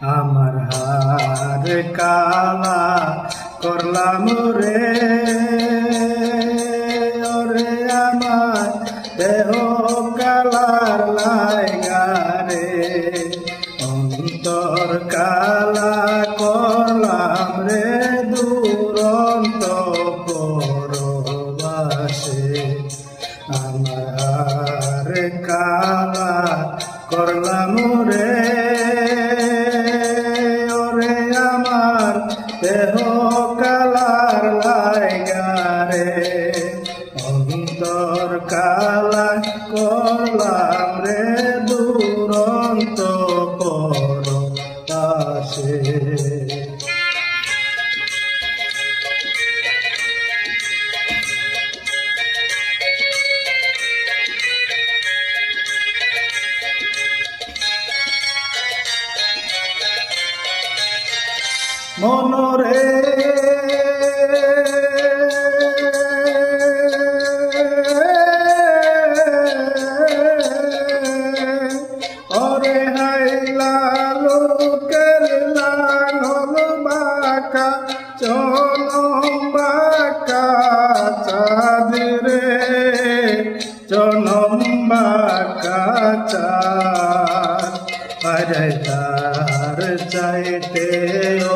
আমার হার কালা করলাম রে ওরে আমার দেহ কালার লাইগা রে অন্তর কালা করলাম রে দুরন্ত পরবাসে আমার কালা করলাম রে ওরে আমার দেহ কালার লাইগা রে অন্তর কালা করলাম রে দুরন্ত পরবাসে মনরে ওরে হাইলা লোকের লাঙল বাঁকা চনম বাঁকা চাঁদরে চনম বাঁকা চাঁদ আরে তার চাইতে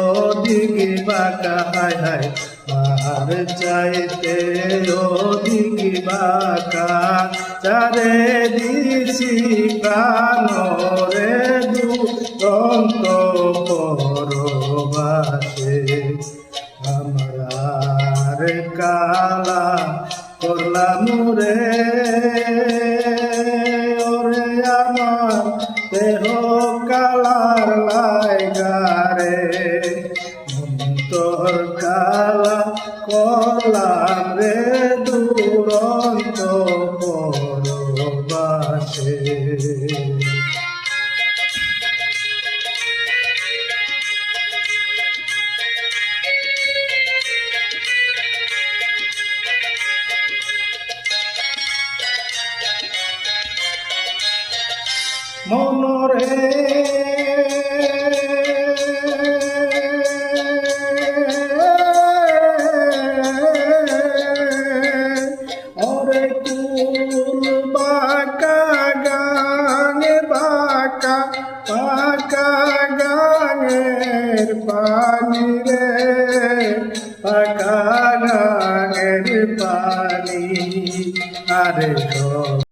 অধিক বাঁকা হায় হায় মার চাইতে অধিক বাঁকা চারে দিছি প্রাণ রে দুরন্ত পরবাসে আমার কালা করলাম রে ওরে আমার দেহ কালার লাইগা রে অন্তর কালা করলাম রে দুরন্ত পরবাসে মনরে